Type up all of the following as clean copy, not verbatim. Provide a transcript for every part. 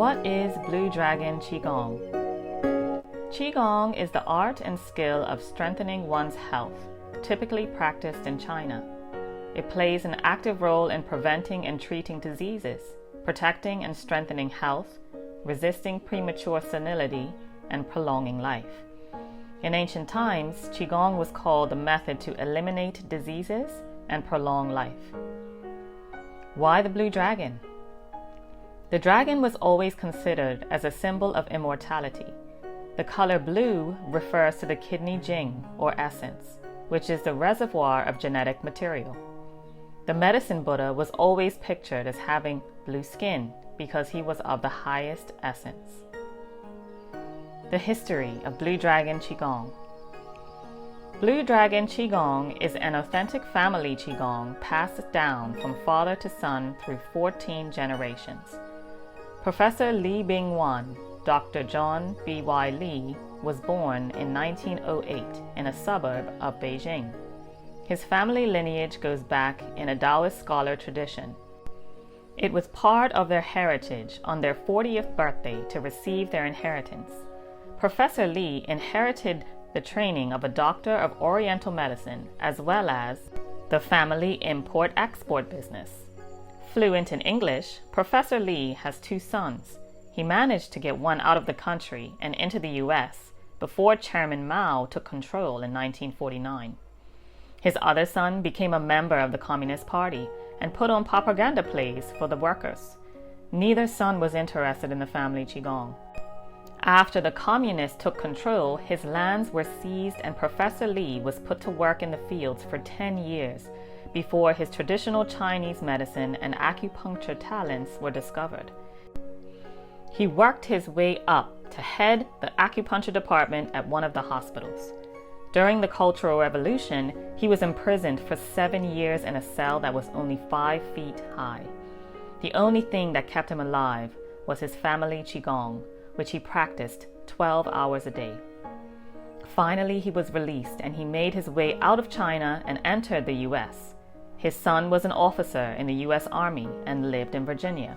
What is Blue Dragon Qigong? Qigong is the art and skill of strengthening one's health, typically practiced in China. It plays an active role in preventing and treating diseases, protecting and strengthening health, resisting premature senility, and prolonging life. In ancient times, Qigong was called the method to eliminate diseases and prolong life. Why the blue dragon? The dragon was always considered as a symbol of immortality. The color blue refers to the kidney jing, or essence, which is the reservoir of genetic material. The medicine Buddha was always pictured as having blue skin because he was of the highest essence. The history of Blue Dragon Qigong. Blue Dragon Qigong is an authentic family Qigong passed down from father to son through 14 generations. Professor Li Bingwan, Dr. John B.Y. Li, was born in 1908 in a suburb of Beijing. His family lineage goes back in a Taoist scholar tradition. It was part of their heritage on their 40th birthday to receive their inheritance. Professor Li inherited the training of a doctor of Oriental medicine as well as the family import-export business. Fluent in English, Professor Li has 2 sons. He managed to get one out of the country and into the U.S. before Chairman Mao took control in 1949. His other son became a member of the Communist Party and put on propaganda plays for the workers. Neither son was interested in the family Qigong. After the Communists took control, his lands were seized and Professor Li was put to work in the fields for 10 years before his traditional Chinese medicine and acupuncture talents were discovered. He worked his way up to head the acupuncture department at one of the hospitals. During the Cultural Revolution, he was imprisoned for 7 years in a cell that was only 5 feet high. The only thing that kept him alive was his family Qigong, which he practiced 12 hours a day. Finally, he was released and he made his way out of China and entered the U.S. His son was an officer in the U.S. Army and lived in Virginia.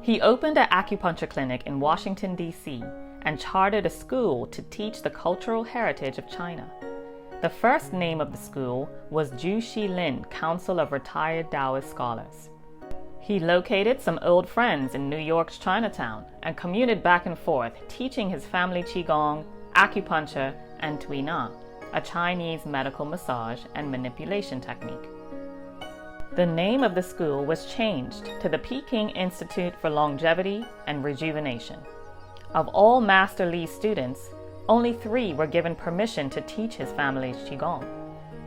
He opened an acupuncture clinic in Washington, D.C., and chartered a school to teach the cultural heritage of China. The first name of the school was Ju Shi Lin Council of Retired Taoist Scholars. He located some old friends in New York's Chinatown and commuted back and forth, teaching his family Qigong, acupuncture, and Tui Na, a Chinese medical massage and manipulation technique. The name of the school was changed to the Peking Institute for Longevity and Rejuvenation. Of all Master Li's students, only 3 were given permission to teach his family's Qigong.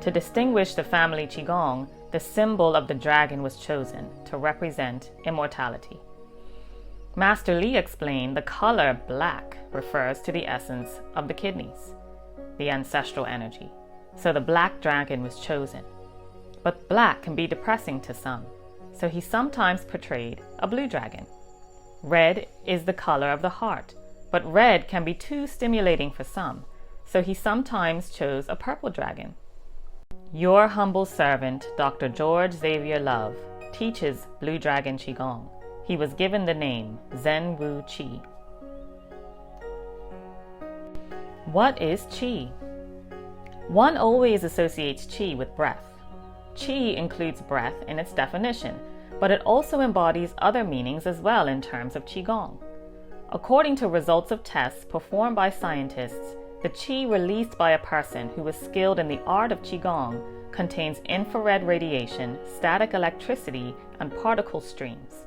To distinguish the family Qigong, the symbol of the dragon was chosen to represent immortality. Master Li explained the color black refers to the essence of the kidneys, the ancestral energy, so the black dragon was chosen. But black can be depressing to some, so he sometimes portrayed a blue dragon. Red is the color of the heart, but red can be too stimulating for some, so he sometimes chose a purple dragon. Your humble servant, Dr. George Xavier Love, teaches Blue Dragon Qigong. He was given the name Zen Wu Qi. What is Qi? One always associates Qi with breath. Qi includes breath in its definition, but it also embodies other meanings as well in terms of Qigong. According to results of tests performed by scientists, the Qi released by a person who is skilled in the art of Qigong contains infrared radiation, static electricity, and particle streams.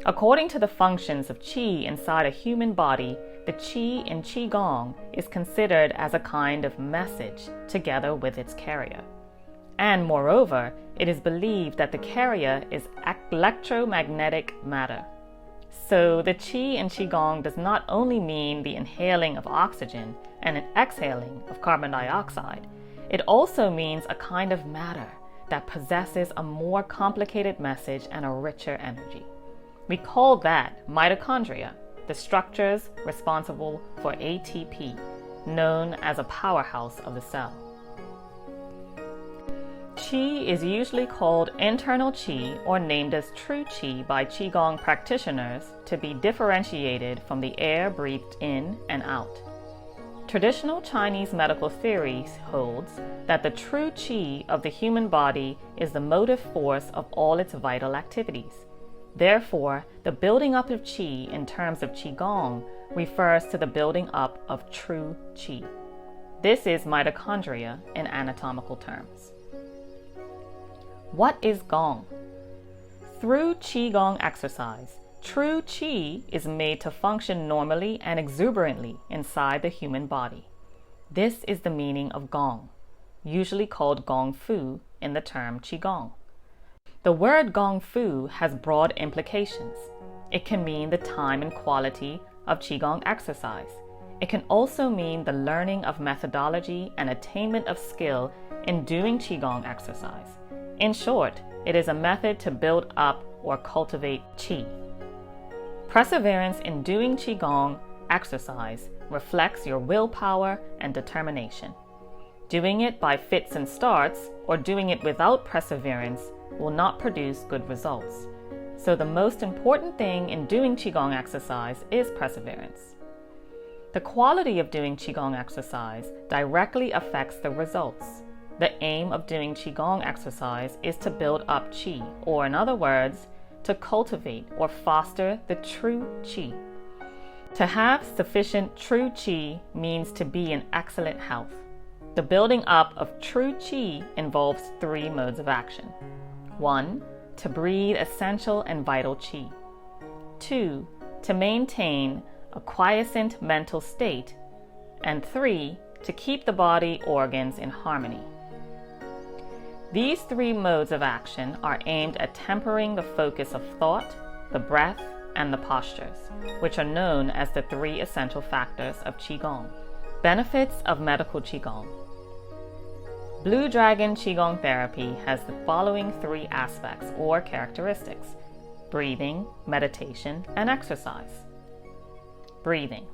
According to the functions of Qi inside a human body, the Qi in Qigong is considered as a kind of message together with its carrier. And moreover, it is believed that the carrier is electromagnetic matter. So the Qi in Qigong does not only mean the inhaling of oxygen and an exhaling of carbon dioxide, it also means a kind of matter that possesses a more complicated message and a richer energy. We call that mitochondria, the structures responsible for ATP, known as a powerhouse of the cell. Qi is usually called internal Qi or named as true Qi by Qigong practitioners to be differentiated from the air breathed in and out. Traditional Chinese medical theory holds that the true Qi of the human body is the motive force of all its vital activities. Therefore, the building up of Qi in terms of Qigong refers to the building up of true Qi. This is mitochondria in anatomical terms. What is Gong? Through Qigong exercise, true Qi is made to function normally and exuberantly inside the human body. This is the meaning of Gong, usually called Gong Fu in the term Qigong. The word Gong Fu has broad implications. It can mean the time and quality of Qigong exercise. It can also mean the learning of methodology and attainment of skill in doing Qigong exercise. In short, it is a method to build up or cultivate Qi. Perseverance in doing Qigong exercise reflects your willpower and determination. Doing it by fits and starts or doing it without perseverance will not produce good results. So the most important thing in doing Qigong exercise is perseverance. The quality of doing Qigong exercise directly affects the results. The aim of doing Qigong exercise is to build up Qi, or in other words, to cultivate or foster the true Qi. To have sufficient true Qi means to be in excellent health. The building up of true Qi involves 3 modes of action. 1. To breathe essential and vital Qi. 2. To maintain a quiescent mental state. And 3. To keep the body organs in harmony. These 3 modes of action are aimed at tempering the focus of thought, the breath, and the postures, which are known as the 3 essential factors of Qigong. Benefits of medical Qigong. Blue Dragon Qigong therapy has the following 3 aspects or characteristics: breathing, meditation, and exercise. Breathing.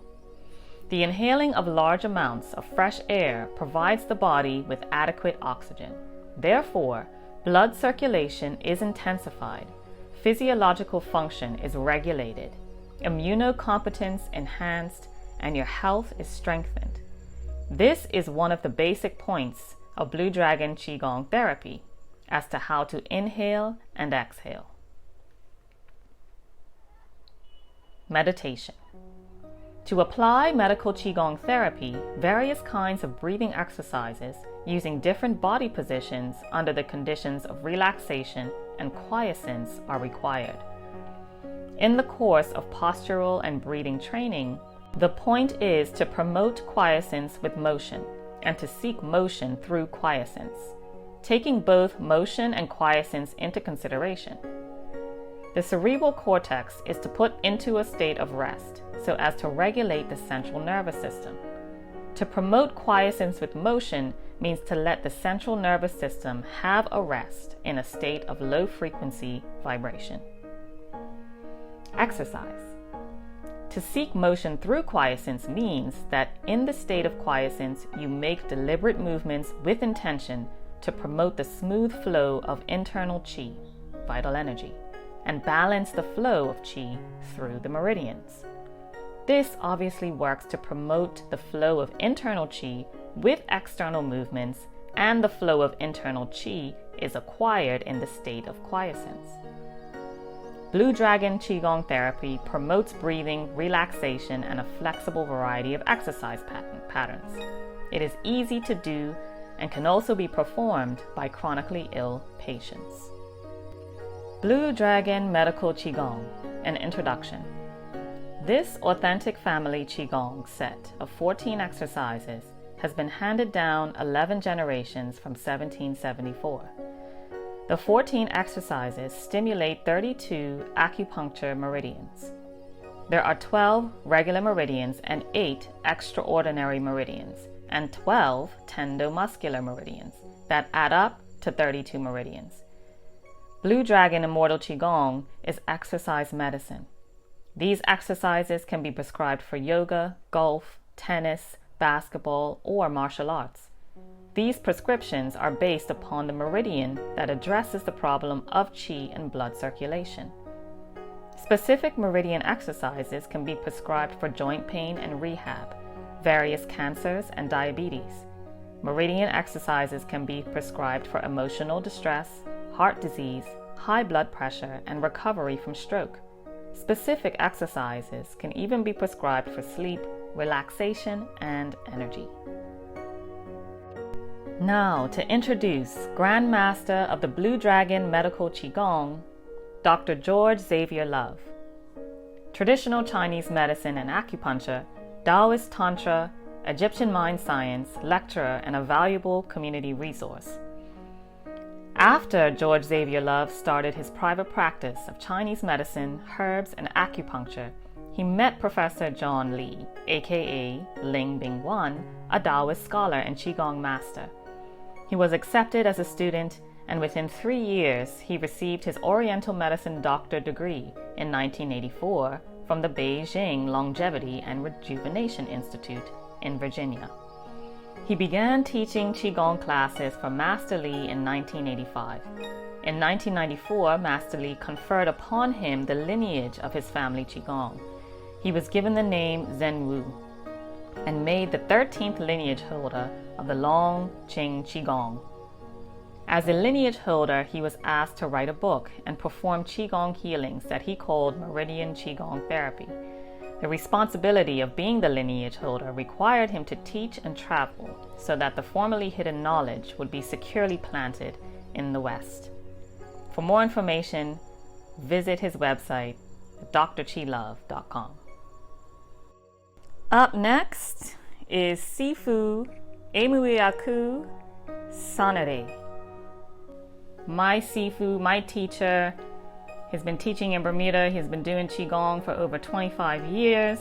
The inhaling of large amounts of fresh air provides the body with adequate oxygen. Therefore, blood circulation is intensified, physiological function is regulated, immunocompetence enhanced, and your health is strengthened. This is one of the basic points of Blue Dragon Qigong therapy as to how to inhale and exhale. Meditation. To apply medical Qigong therapy, various kinds of breathing exercises using different body positions under the conditions of relaxation and quiescence are required. In the course of postural and breathing training, the point is to promote quiescence with motion and to seek motion through quiescence, taking both motion and quiescence into consideration. The cerebral cortex is to put into a state of rest so as to regulate the central nervous system. To promote quiescence with motion means to let the central nervous system have a rest in a state of low frequency vibration. Exercise. To seek motion through quiescence means that in the state of quiescence you make deliberate movements with intention to promote the smooth flow of internal Qi, vital energy, and balance the flow of Qi through the meridians. This obviously works to promote the flow of internal Qi with external movements, and the flow of internal Qi is acquired in the state of quiescence. Blue Dragon Qigong therapy promotes breathing, relaxation, and a flexible variety of exercise patterns. It is easy to do and can also be performed by chronically ill patients. Blue Dragon Medical Qigong, an introduction. This authentic family Qigong set of 14 exercises has been handed down 11 generations from 1774. The 14 exercises stimulate 32 acupuncture meridians. There are 12 regular meridians and 8 extraordinary meridians, and 12 tendomuscular meridians that add up to 32 meridians. Blue Dragon Immortal Qigong is exercise medicine. These exercises can be prescribed for yoga, golf, tennis, basketball, or martial arts. These prescriptions are based upon the meridian that addresses the problem of qi and blood circulation. Specific meridian exercises can be prescribed for joint pain and rehab, various cancers, and diabetes. Meridian exercises can be prescribed for emotional distress, heart disease, high blood pressure, and recovery from stroke. Specific exercises can even be prescribed for sleep, relaxation, and energy. Now, to introduce Grand Master of the Blue Dragon Medical Qigong, Dr. George Xavier Love. Traditional Chinese medicine and acupuncture, Taoist Tantra, Egyptian mind science, lecturer, and a valuable community resource. After George Xavier Love started his private practice of Chinese medicine, herbs, and acupuncture, he met Professor John Lee, aka Ling Bingwan, a Taoist scholar and Qigong master. He was accepted as a student, and within 3 years, he received his Oriental Medicine Doctor degree in 1984 from the Beijing Longevity and Rejuvenation Institute in Virginia. He began teaching Qigong classes for Master Li in 1985. In 1994, Master Li conferred upon him the lineage of his family Qigong. He was given the name Zhenwu and made the 13th lineage holder of the Long Qing Qigong. As a lineage holder, he was asked to write a book and perform Qigong healings that he called Meridian Qigong Therapy. The responsibility of being the lineage holder required him to teach and travel so that the formerly hidden knowledge would be securely planted in the West. For more information, visit his website, drqilove.com. Up next is Sifu Emuyaku Sanare. My Sifu, my teacher, has been teaching in Bermuda. He's been doing Qigong for over 25 years.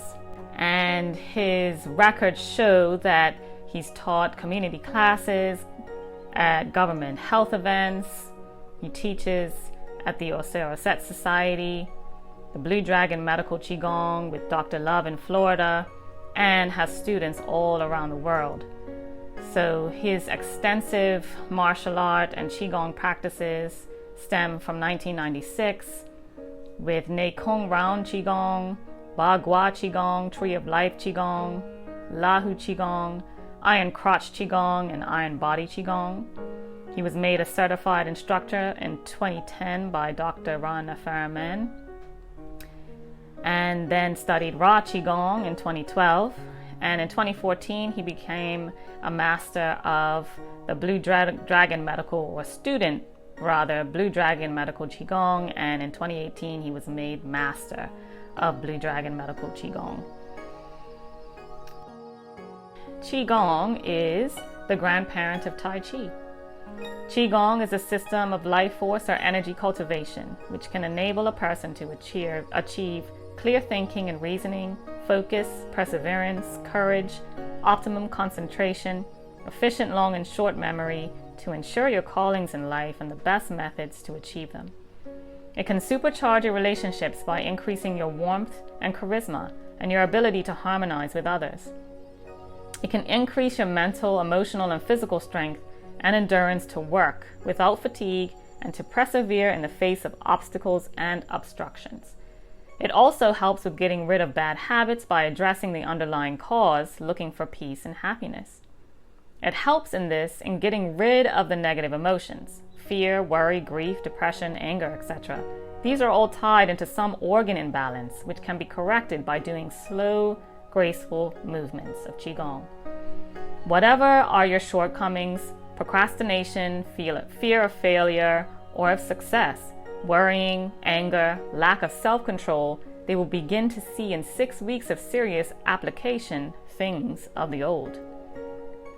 And his records show that he's taught community classes at government health events. He teaches at the Osiris Society, the Blue Dragon Medical Qigong with Dr. Love in Florida, and has students all around the world. So his extensive martial art and Qigong practices stem from 1996 with Nei Kung Round Qigong, Ba Gua Qigong, Tree of Life Qigong, Lahu Qigong, Iron Crotch Qigong, and Iron Body Qigong. He was made a certified instructor in 2010 by Dr. Rana Faraman, and then studied Ra Qigong in 2012. And in 2014, he became a master of the Blue Dragon Medical, or student rather, Blue Dragon Medical Qigong. And in 2018, he was made master of Blue Dragon Medical Qigong. Qigong is the grandparent of Tai Chi. Qigong is a system of life force or energy cultivation, which can enable a person to achieve clear thinking and reasoning, focus, perseverance, courage, optimum concentration, efficient long and short memory to ensure your callings in life and the best methods to achieve them. It can supercharge your relationships by increasing your warmth and charisma and your ability to harmonize with others. It can increase your mental, emotional, and physical strength and endurance to work without fatigue and to persevere in the face of obstacles and obstructions. It also helps with getting rid of bad habits by addressing the underlying cause, looking for peace and happiness. It helps in getting rid of the negative emotions, fear, worry, grief, depression, anger, etc. These are all tied into some organ imbalance, which can be corrected by doing slow, graceful movements of Qigong. Whatever are your shortcomings, procrastination, fear of failure or of success, worrying, anger, lack of self-control, they will begin to see in 6 weeks of serious application things of the old.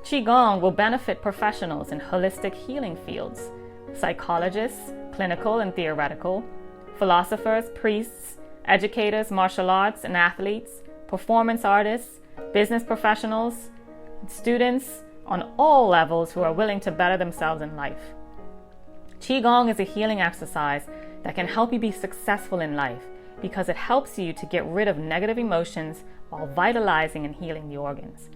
Qigong will benefit professionals in holistic healing fields, psychologists, clinical and theoretical, philosophers, priests, educators, martial arts and athletes, performance artists, business professionals, students on all levels who are willing to better themselves in life. Qigong is a healing exercise that can help you be successful in life because it helps you to get rid of negative emotions while vitalizing and healing the organs.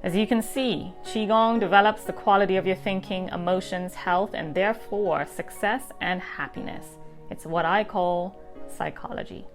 As you can see, Qigong develops the quality of your thinking, emotions, health, and therefore success and happiness. It's what I call psychology.